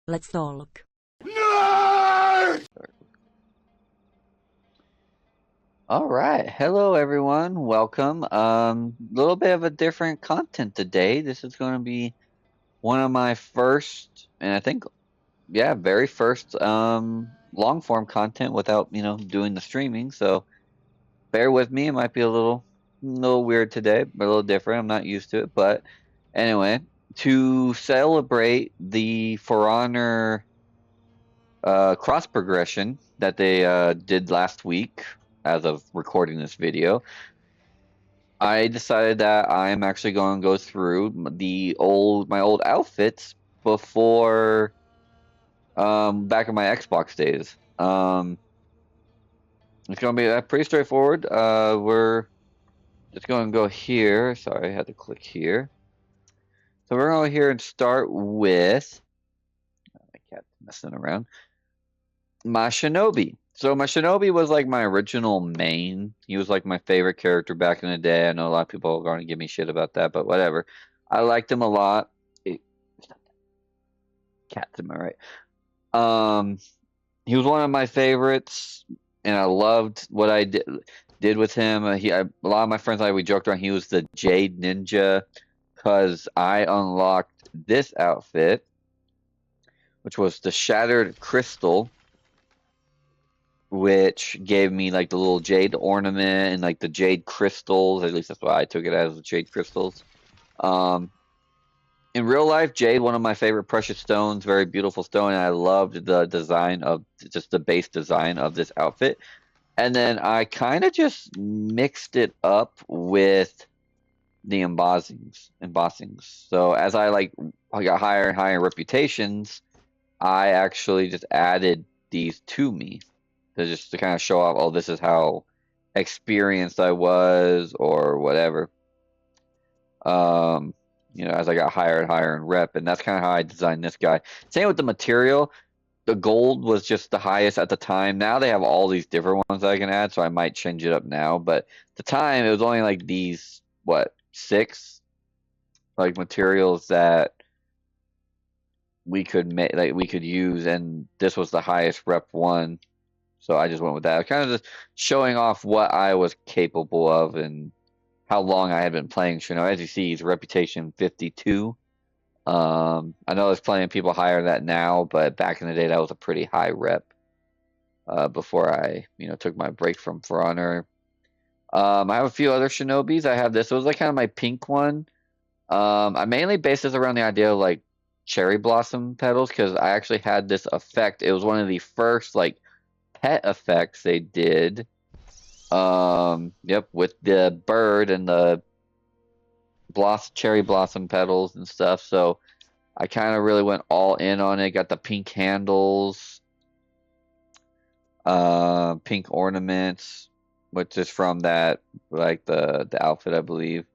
Let's talk. All right. Hello, everyone. Welcome. Little bit of a different content today. This is going to be one of my first, and I think, yeah, very first long form content without, doing the streaming. So bear with me. It might be a little weird today, but a little different. I'm not used to it, but anyway, to celebrate the For Honor cross progression that they did last week, as of recording this video. I decided that I'm actually going to go through my old outfits before back in my Xbox days. It's going to be pretty straightforward. We're just going to go here. Sorry, I had to click here. So we're going to go here and start with my cat's messing around. My Shinobi. So my Shinobi was like my original main. He was like my favorite character back in the day. I know a lot of people are going to give me shit about that, but whatever. I liked him a lot. Cat to my right. Um, he was one of my favorites, and I loved what I did with him. A lot of my friends and I, we joked around. He was the Jade Ninja because I unlocked this outfit, which was the Shattered Crystal, which gave me like the little jade ornament and like the jade crystals. At least that's what I took it as, the jade crystals. Um, in real life, jade, one of my favorite precious stones, very beautiful stone, and I loved the design of just the base design of this outfit. And then I kind of just mixed it up with the embossings. So as I got higher and higher reputations, I actually just added these to me to kind of show off, oh, this is how experienced I was or whatever. As I got higher and higher in rep, and that's kind of how I designed this guy. Same with the material. The gold was just the highest at the time. Now they have all these different ones that I can add, so I might change it up now. But at the time, it was only like these, what, 6 like materials that we could make, like we could use, and this was the highest rep one. So I just went with that. Kind of just showing off what I was capable of and how long I had been playing Shino. As you see, he's reputation 52. I know there's plenty of people higher than that now, but back in the day, that was a pretty high rep. Before I, took my break from For Honor. I have a few other Shinobis. I have this. It was like kind of my pink one. I mainly based this around the idea of like cherry blossom petals because I actually had this effect. It was one of the first like pet effects they did. Yep, with the bird and the cherry blossom petals and stuff. So I kind of really went all in on it. Got the pink handles, pink ornaments, which is from that, like the outfit, I believe.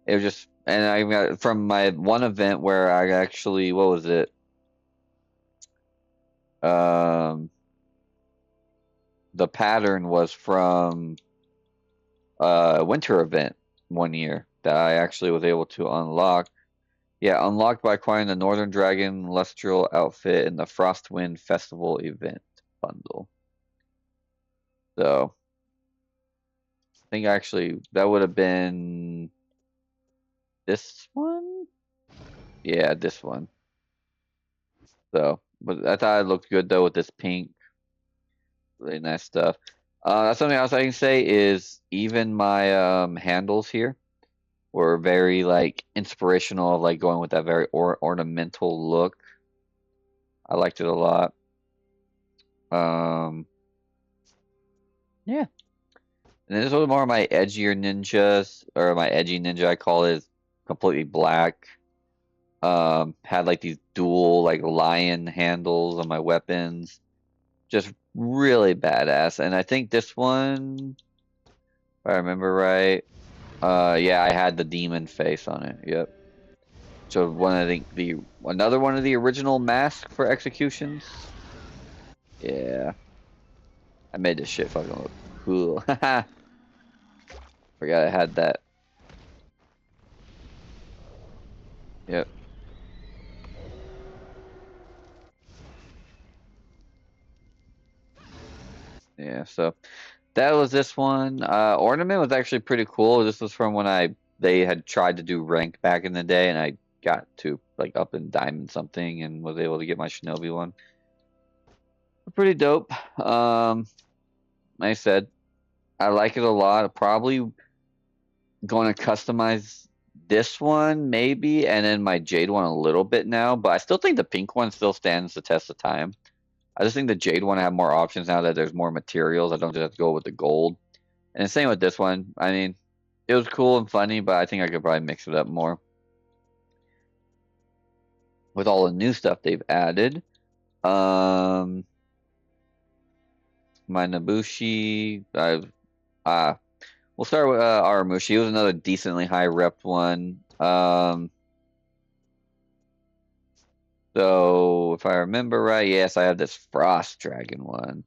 It was just, and I got from my one event where I actually, what was it? The pattern was from a winter event one year that I actually was able to unlock. Yeah, unlocked by acquiring the Northern Dragon Lustral outfit in the Frostwind Festival event bundle. So, I think actually that would have been this one? Yeah, this one. So, but I thought it looked good though with this pink. Really nice stuff. That's something else I can say is even my handles here were very like inspirational of like going with that very ornamental look. I liked it a lot. Yeah. And then this was more of my edgier ninjas, or my edgy ninja I call it, completely black. Had like these dual like lion handles on my weapons. Just really badass. And I think this one, if I remember right, yeah, I had the demon face on it. Yep. So one of the another one of the original masks for executions. Yeah. I made this shit fucking look cool. Forgot I had that. Yep. Yeah, so that was this one. Ornament was actually pretty cool. This was from when they had tried to do rank back in the day, and I got to like up in diamond something and was able to get my shinobi one. Pretty dope. Like I said, I like it a lot. Probably going to customize this one maybe, and then my jade one a little bit now. But I still think the pink one still stands the test of time. I just think the jade one have more options now that there's more materials. I don't just have to go with the gold. And the same with this one. I mean, it was cool and funny, but I think I could probably mix it up more with all the new stuff they've added. My Nabushi, we'll start with Aramushi. It was another decently high rep one. So if I remember right, yes, I have this Frost Dragon one.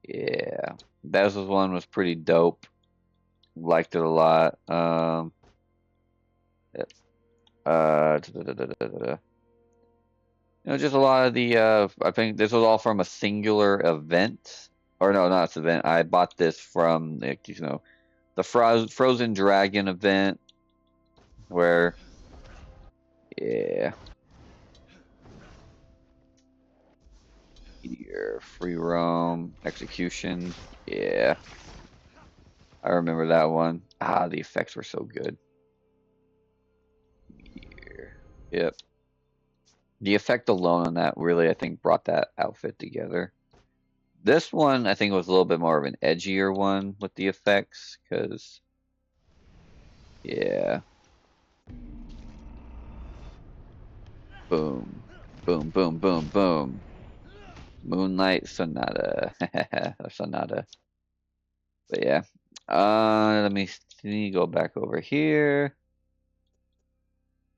Yeah, that one was pretty dope. Liked it a lot. Just a lot of the. I think this was all from a singular event, or no, not this event. I bought this from the Frozen Dragon event, where, yeah, Meteor, Free Roam, Execution, yeah, I remember that one. Ah, the effects were so good. Meteor, yep. The effect alone on that really, I think, brought that outfit together. This one, I think, was a little bit more of an edgier one with the effects, because, yeah. Boom. Boom, boom, boom, boom. Moonlight Sonata. Sonata. But yeah. Let me see, go back over here.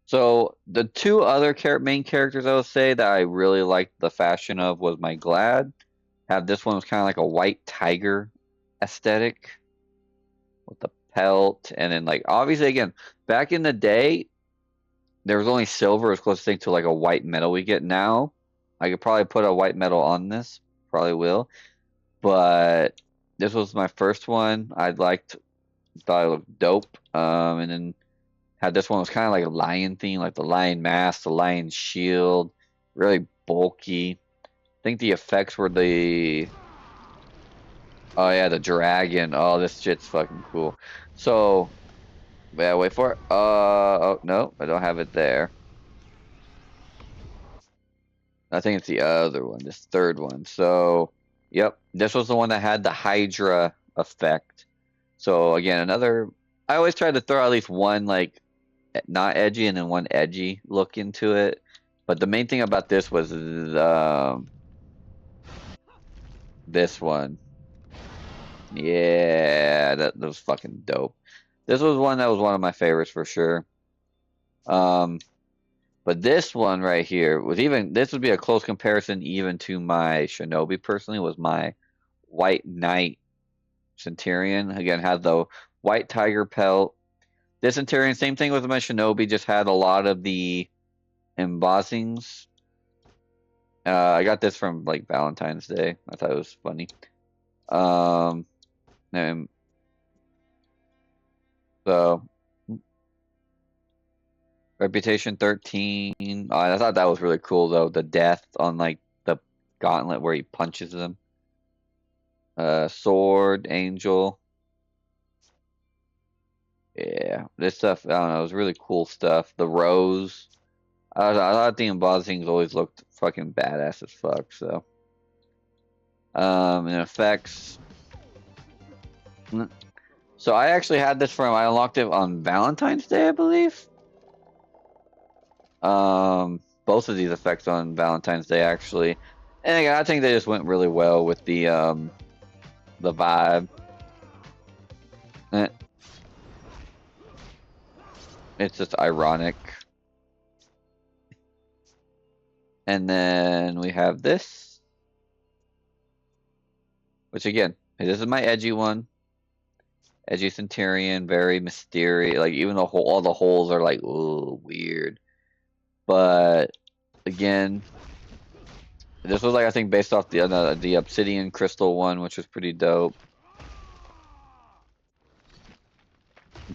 So the two other main characters I would say that I really liked the fashion of was my Glad. This one was kind of like a white tiger aesthetic with the pelt, and then like obviously again back in the day there was only silver as closest thing to like a white metal we get now. I could probably put a white metal on this, probably will, but this was my first one. Thought it looked dope. And then had this one was kind of like a lion theme, like the lion mask, the lion shield, really bulky. I think the effects were oh yeah, the dragon. Oh, this shit's fucking cool. So, yeah, wait for it. Oh no, I don't have it there. I think it's the other one, this third one. So, yep, this was the one that had the Hydra effect. So again, I always try to throw at least one like not edgy and then one edgy look into it. But the main thing about this was this one. Yeah, that was fucking dope. This was one that was one of my favorites for sure. But this one right here this would be a close comparison even to my Shinobi personally, was my White Knight Centurion. Again, had the white tiger pelt. This Centurion, same thing with my Shinobi, just had a lot of the embossings. I got this from like Valentine's Day. I thought it was funny. And so Reputation 13. I thought that was really cool though. The death on like the gauntlet where he punches them. Sword, Angel. Yeah, this stuff, I don't know, it was really cool stuff. The rose. I thought the embossings always looked fucking badass as fuck, so. And effects. So I actually had this I unlocked it on Valentine's Day, I believe. Both of these effects on Valentine's Day, actually. And again, I think they just went really well with the vibe. It's just ironic. And then we have this, which again, this is my edgy one. Edgy Centurion, very mysterious. Like even all the holes are like, ooh, weird. But again, This was like I think based off the obsidian crystal one, which was pretty dope.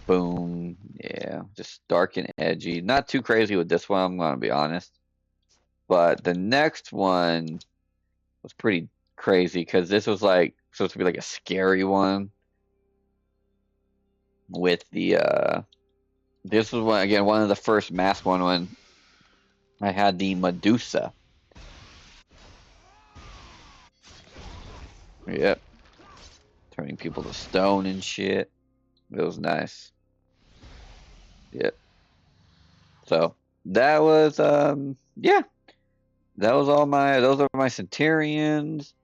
Boom. Yeah, just dark and edgy. Not too crazy with this one, I'm gonna be honest. But the next one was pretty crazy because this was like supposed to be like a scary one with the this was one again one of the first mask one when I had the Medusa. Yep. Turning people to stone and shit. It was nice. Yep. So that was yeah. That was all my those are my Centurions.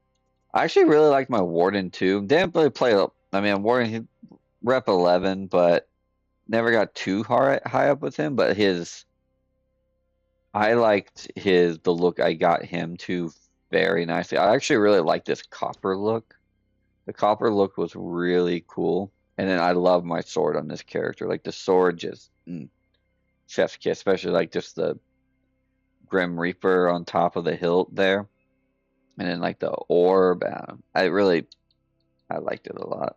I actually really liked my Warden too. Didn't really play I mean Warden he rep 11, but never got too high up with him, but his I liked the look I got him to very nicely. I actually really like this copper look. The copper look was really cool. And then I love my sword on this character. Like the sword just chef's kiss, especially like just the Grim Reaper on top of the hilt there. And then like the orb. I liked it a lot.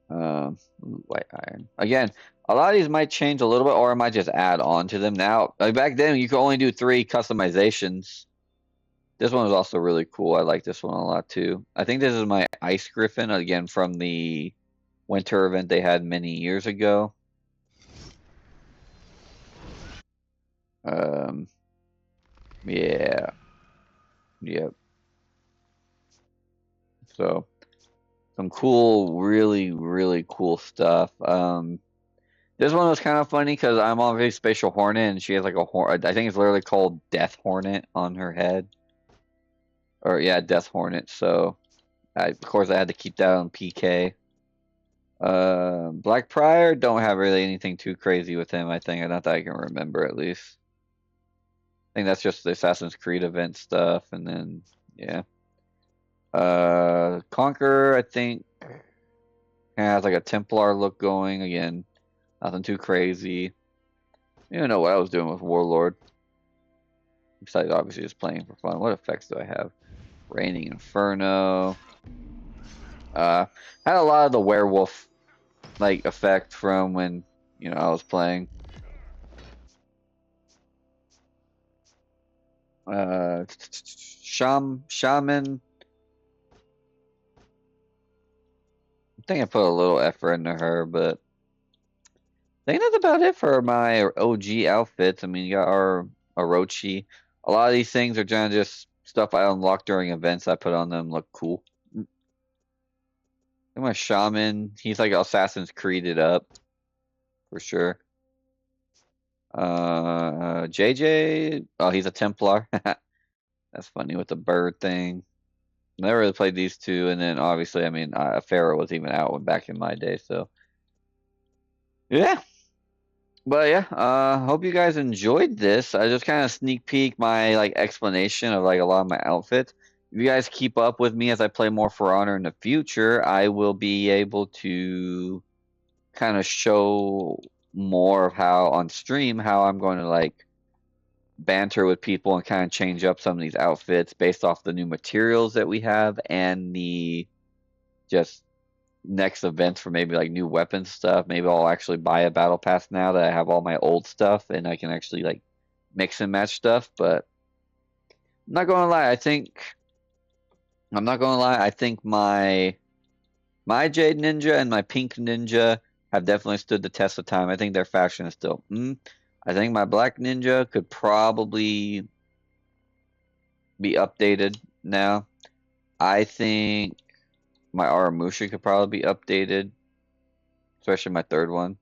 White iron. Again, a lot of these might change a little bit, or I might just add on to them. Now, like back then, you could only do 3 customizations. This one was also really cool. I like this one a lot too. I think this is my Ice Griffin, again, from the winter event they had many years ago. Yeah. Yep. So, some cool, really, really cool stuff. This one was kind of funny because I'm on a spatial hornet and she has like a horn. I think it's literally called Death Hornet on her head. Or yeah, Death Hornet. So of course I had to keep that on PK. Black Prior don't have really anything too crazy with him. I think not that I can remember at least. I think that's just the Assassin's Creed event stuff, and then yeah. Conqueror I think has like a Templar look going again. Nothing too crazy. I don't even know what I was doing with Warlord. Besides obviously just playing for fun. What effects do I have? Raining Inferno. Had a lot of the werewolf like effect from when I was playing. Shaman. I think I put a little effort into her, but I think that's about it for my OG outfits. I mean, you got our Orochi. A lot of these things are just stuff I unlocked during events. I put on them, look cool. My Shaman, he's like Assassin's Creeded up for sure. JJ, oh, he's a Templar. That's funny with the bird thing. Never really played these two, and then obviously, I mean, Pharaoh was even out back in my day, so yeah. But yeah, hope you guys enjoyed this. I just kind of sneak peek my like explanation of like a lot of my outfits. If you guys keep up with me as I play more For Honor in the future, I will be able to kind of show more of how on stream how I'm going to like banter with people and kind of change up some of these outfits based off the new materials that we have and the just next events for maybe like new weapon stuff. Maybe I'll actually buy a battle pass now that I have all my old stuff and I can actually like mix and match stuff. But I'm not gonna lie, I think my Jade Ninja and my Pink Ninja have definitely stood the test of time. I think their fashion is still. I think my Black Ninja could probably be updated now. I think my Aramusha could probably be updated, especially my third one.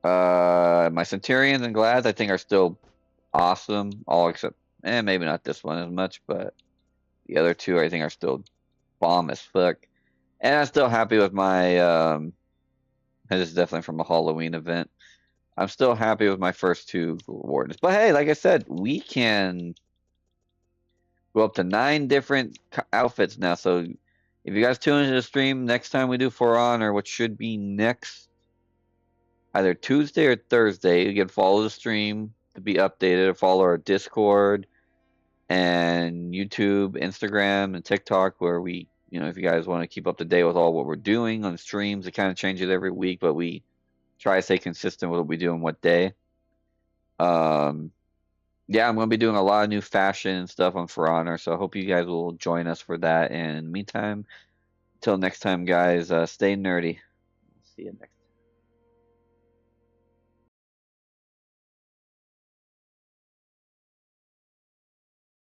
My Centurions and Glads I think are still awesome, all except maybe not this one as much, but the other two I think are still bomb as fuck. And I'm still happy with my this is definitely from a Halloween event. I'm still happy with my first 2 wardens. But hey, like I said, we can go up to 9 different outfits now. So if you guys tune into the stream next time we do For Honor, which should be next either Tuesday or Thursday, you can follow the stream. to be updated. Follow our Discord and YouTube, Instagram, and TikTok, where we, if you guys want to keep up to date with all what we're doing on streams, it kind of changes every week, but we try to stay consistent with what we do on what day. Yeah, I'm going to be doing a lot of new fashion and stuff on For Honor, so I hope you guys will join us for that. And meantime, until next time, guys, stay nerdy. See you next time.